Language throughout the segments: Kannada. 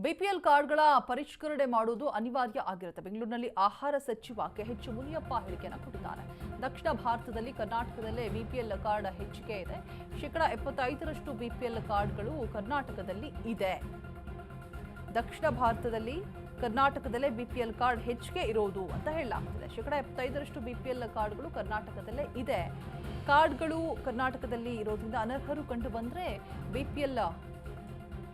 ಬಿಪಿಎಲ್ ಕಾರ್ಡ್ಗಳ ಪರಿಷ್ಕರಣೆ ಮಾಡುವುದು ಅನಿವಾರ್ಯ ಆಗಿರುತ್ತೆ. ಬೆಂಗಳೂರಿನಲ್ಲಿ ಆಹಾರ ಸಚಿವ ಕೆಎಚ್ ಮುನಿಯಪ್ಪ ಹೇಳಿಕೆಯನ್ನು ಕೊಟ್ಟಿದ್ದಾರೆ. ದಕ್ಷಿಣ ಭಾರತದಲ್ಲಿ ಕರ್ನಾಟಕದಲ್ಲೇ ಬಿಪಿಎಲ್ ಕಾರ್ಡ್ ಹೆಚ್ಚಿಗೆ ಇದೆ. 75% ಬಿಪಿಎಲ್ ಕಾರ್ಡ್ಗಳು ಕರ್ನಾಟಕದಲ್ಲಿ ಇದೆ. ದಕ್ಷಿಣ ಭಾರತದಲ್ಲಿ ಕರ್ನಾಟಕದಲ್ಲೇ ಬಿಪಿಎಲ್ ಕಾರ್ಡ್ ಹೆಚ್ಚಿಗೆ ಇರೋದು ಅಂತ ಹೇಳಲಾಗ್ತಿದೆ. 75% ಬಿಪಿಎಲ್ ಕಾರ್ಡ್ಗಳು ಕರ್ನಾಟಕದಲ್ಲೇ ಇದೆ. ಕಾರ್ಡ್ಗಳು ಕರ್ನಾಟಕದಲ್ಲಿ ಇರೋದ್ರಿಂದ ಅನರ್ಹರು ಕಂಡು ಬಂದರೆ ಬಿಪಿಎಲ್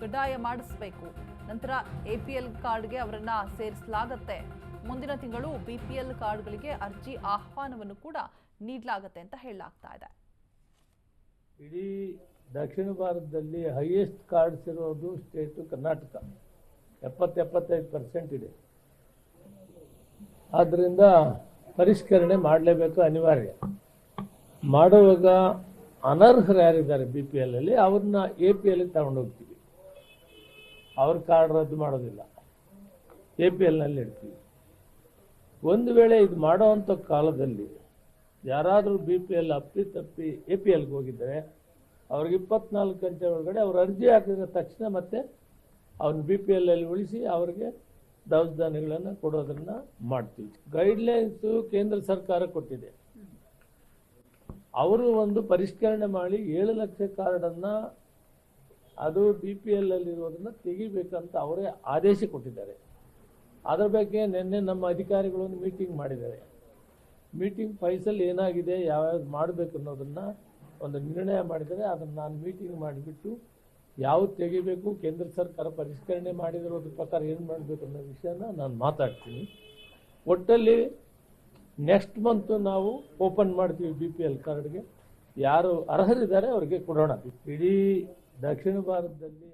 ಕಡ್ಡಾಯ ಮಾಡಿಸಬೇಕು. ನಂತರ ಎಪಿಎಲ್ ಕಾರ್ಡ್ಗೆ ಅವರನ್ನ ಸೇರಿಸಲಾಗುತ್ತೆ. ಮುಂದಿನ ತಿಂಗಳು ಬಿಪಿಎಲ್ ಕಾರ್ಡ್ಗಳಿಗೆ ಅರ್ಜಿ ಆಹ್ವಾನವನ್ನು ಕೂಡ ನೀಡಲಾಗುತ್ತೆ ಅಂತ ಹೇಳಲಾಗ್ತಾ ಇದೆ. ಇಡೀ ದಕ್ಷಿಣ ಭಾರತದಲ್ಲಿ ಹೈಯೆಸ್ಟ್ ಕಾರ್ಡ್ಸ್ ಇರೋದು ಸ್ಟೇಟ್ ಕರ್ನಾಟಕ. 70-75% ಇದೆ. ಆದ್ದರಿಂದ ಪರಿಷ್ಕರಣೆ ಮಾಡಲೇಬೇಕು, ಅನಿವಾರ್ಯ. ಮಾಡುವಾಗ ಅನರ್ಹರು ಯಾರಿದ್ದಾರೆ ಬಿ ಪಿ ಎಲ್ ಅಲ್ಲಿ ಅವ್ರನ್ನ ಎ ಪಿ ಎಲ್ಗೆ ತಗೊಂಡೋಗ್ತೀವಿ. ಅವ್ರ ಕಾರ್ಡ್ ರದ್ದು ಮಾಡೋದಿಲ್ಲ, ಎ ಪಿ ಎಲ್ನಲ್ಲಿ ಇಡ್ತೀವಿ. ಒಂದು ವೇಳೆ ಇದು ಮಾಡೋವಂಥ ಕಾಲದಲ್ಲಿ ಯಾರಾದರೂ ಬಿ ಪಿ ಎಲ್ ಅಪ್ಪಿತಪ್ಪಿ ಎ ಪಿ ಎಲ್ಗೆ ಹೋಗಿದ್ದರೆ ಅವ್ರಿಗೆ 24 ಗಂಟೆ ಒಳಗಡೆ ಅವ್ರು ಅರ್ಜಿ ಹಾಕಿದ ತಕ್ಷಣ ಮತ್ತೆ ಅವ್ನ ಬಿ ಪಿ ಎಲ್ ಉಳಿಸಿ ಅವ್ರಿಗೆ ದವಸ ಧಾನ್ಯಗಳನ್ನು ಕೊಡೋದನ್ನು ಮಾಡ್ತೀವಿ. ಗೈಡ್ಲೈನ್ಸು ಕೇಂದ್ರ ಸರ್ಕಾರ ಕೊಟ್ಟಿದೆ. ಅವರು ಒಂದು ಪರಿಷ್ಕರಣೆ ಮಾಡಿ 7 ಲಕ್ಷ ಕಾರ್ಡನ್ನು ಅದು ಬಿ ಪಿ ಎಲ್ ಅಲ್ಲಿರೋದನ್ನು ತೆಗಿಬೇಕಂತ ಅವರೇ ಆದೇಶ ಕೊಟ್ಟಿದ್ದಾರೆ. ಅದರ ಬಗ್ಗೆ ನಿನ್ನೆ ನಮ್ಮ ಅಧಿಕಾರಿಗಳೊಂದು ಮೀಟಿಂಗ್ ಮಾಡಿದ್ದಾರೆ. ಮೀಟಿಂಗ್ ಫೈಸಲ್ ಏನಾಗಿದೆ, ಯಾವ್ಯಾವ್ದು ಮಾಡಬೇಕು ಅನ್ನೋದನ್ನು ಒಂದು ನಿರ್ಣಯ ಮಾಡಿದರೆ ಅದನ್ನು ನಾನು ಮೀಟಿಂಗ್ ಮಾಡಿಬಿಟ್ಟು ಯಾವ್ದು ತೆಗಿಬೇಕು, ಕೇಂದ್ರ ಸರ್ಕಾರ ಪರಿಷ್ಕರಣೆ ಮಾಡಿದಿರೋದ್ರ ಪ್ರಕಾರ ಏನು ಮಾಡಬೇಕು ಅನ್ನೋ ವಿಷಯನ ನಾನು ಮಾತಾಡ್ತೀನಿ. ಒಟ್ಟಲ್ಲಿ ನೆಕ್ಸ್ಟ್ ಮಂತ್ ನಾವು ಓಪನ್ ಮಾಡ್ತೀವಿ ಬಿ ಪಿ ಎಲ್ ಕಾರ್ಡ್ಗೆ. ಯಾರು ಅರ್ಹರಿದ್ದಾರೆ ಅವ್ರಿಗೆ ಕೊಡೋಣ. ಇಡೀ ದಕ್ಷಿಣ ಭಾರತದಲ್ಲಿ